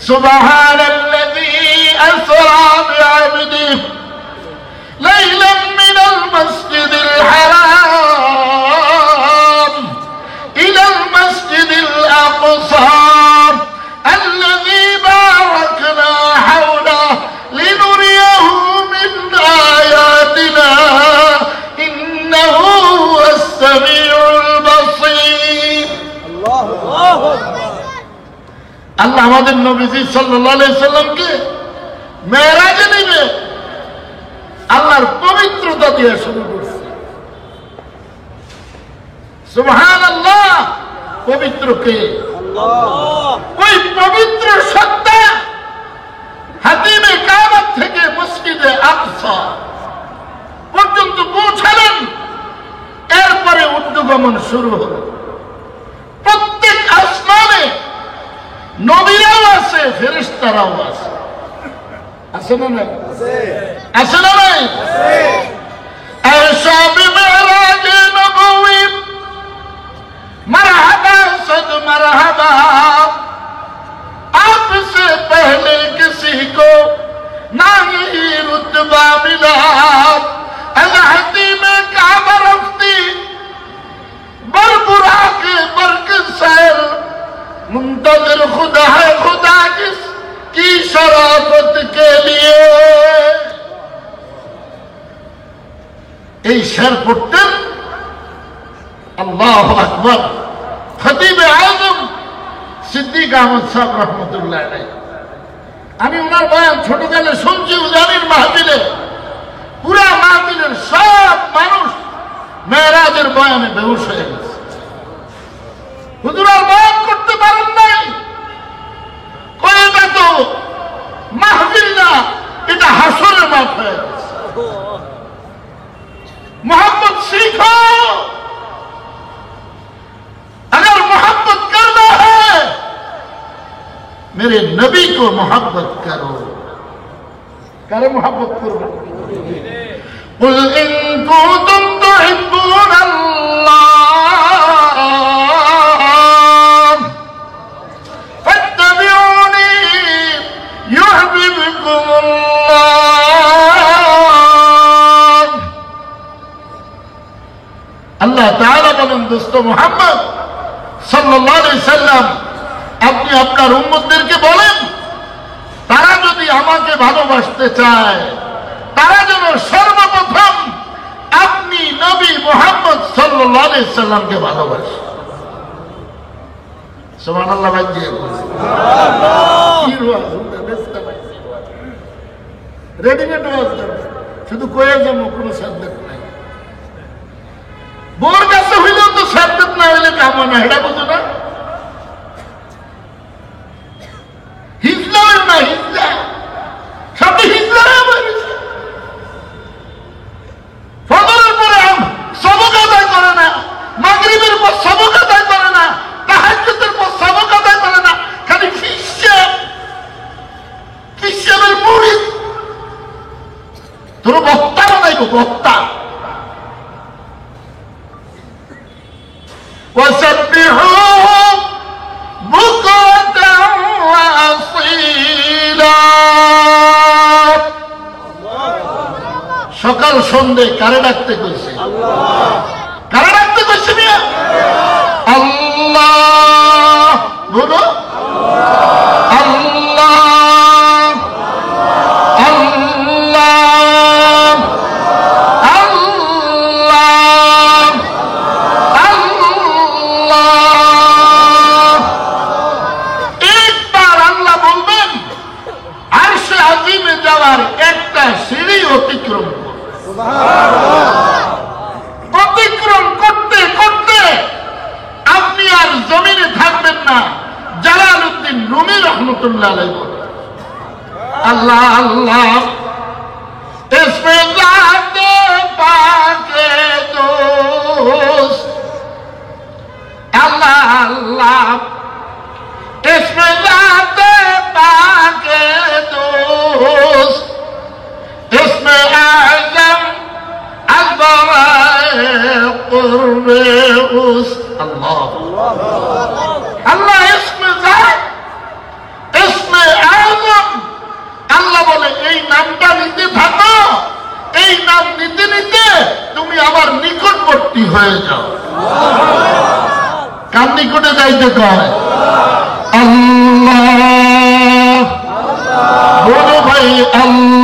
সুবহানাল্লাযী আসরা বিআবদিহি লাইলাম মিনাল মাসজিদিল হারাম ইলাল মাসজিদিল আকসা আল্লাযী বারাকনা হাওলাহু লিনুরিয়াহু মিন আয়াতিনা ইন্নাহু হুয়াস সামিউল বাসীর। আল্লাহু আকবার। আল্লাহ আমাদের নবীজি সাল্লাল্লাহু আলাইহি সাল্লামকে মেরাজে নিবে আল্লাহর পবিত্রতা দিয়ে শুরু করছে। সুবহানাল্লাহ। পবিত্র কে? আল্লাহ। ওই পবিত্র সত্তা হাতিমে কাবা থেকে মসজিদে আকসা পর্যন্ত পৌঁছালেন। এরপরে ঊর্ধ্বগমন শুরু হলো। প্রত্যেক আসমানে নবীরাও আছে, ফেরেশতারাও আছে। আছে না নাই? আছে না নাই? ऐशा बिमेराज नबवी मरहबा सद मरहबा आपसे पहले किसी को ना ही रुतबा मिला अजहती में काबा रफ्ती बरबुरा के बरकत सैर मुंतज़िर खुदा है खुदा की शराफत के लिए। এই শের পড়তেন আল্লাহু আকবার খতিবে আযম সিদ্দিক আহমদ সাহেব রহমতুল্লাহ আলাইহি। আমি ওনার বয়ান ছোটকালে শুনছি উজানির মাহফিলে। পুরা মাহফিলের সব মানুষ মেরাজের বয়ানে বেহুশ হয়ে গেছে। হুজুর আর বয়ান করতে পারেন নাই। কয়টা তো মাহফিল না, এটা হাসরের মাঠ হয়ে গেছে। मोहब्बत सीखो, अगर मोहब्बत करना है मेरे नबी को मोहब्बत करो। करे मोहब्बत करो। कुल इन कुंतुम तुहिब्बून अल्लाह फत्तबिऊनी युहब्बिबकुमुल्लाह। আল্লাহ তাআলা বলেন, দোস্ত মুহাম্মদ সাল্লাল্লাহু আলাইহি সাল্লাম, আপনি আপনার উম্মতদেরকে বলেন তারা যদি আমাকে ভালোবাসতে চায় তারা যেন সর্বপ্রথম আপনি নবী মুহাম্মদ সাল্লাল্লাহু আলাইহি সাল্লামকে ভালোবাসে। সুবহানাল্লাহ। রেডিমেড ওয়াজ শুধু কয়ে যাবো, কোনো সাবজেক্ট নাই। বোর কাছে হইলেও তো সাবজেক্ট না হইলে কাম না, এটা বুঝো না? হিজলা না, হিজলা সব হিজলা হয়েছে। ফজরের পরে সবক আদায় করে না, মাগরিবের পর সবক আদায় করে না, তাহাজ্জুদের পর সবক আদায় করে না, খালি ফিসের মুরিদ। তোর বক্তা বানাইব, বক্তা। وسبحوه بكرة وأصيلا। সকাল সন্ধ্যে কারে ডাকতে কইছে? কারে ডাকতে কইছে? মিয়া আল্লাহ বলো। আল্লাহ অতিক্রম করতে করতে আপনি আর জমিনে থাকবেন না। জালালউদ্দিন রুমি রহমতুল্লাহ আলাইহি আল্লাহ আল্লাহ ইসমে জাতে পাকে দোস্ত। আল্লাহ আল্লাহ ইসমে জাতে পাকে দোস্ত। इसमें आज़म अज़बराए क़ुर्बे उस। अल्लाह अल्लाह इसमें ज़ात নিকটবর্তী হয়ে যাও। কার নিকটে যাইতে কয়? আল্লাহ। বলো ভাই আল্লাহ।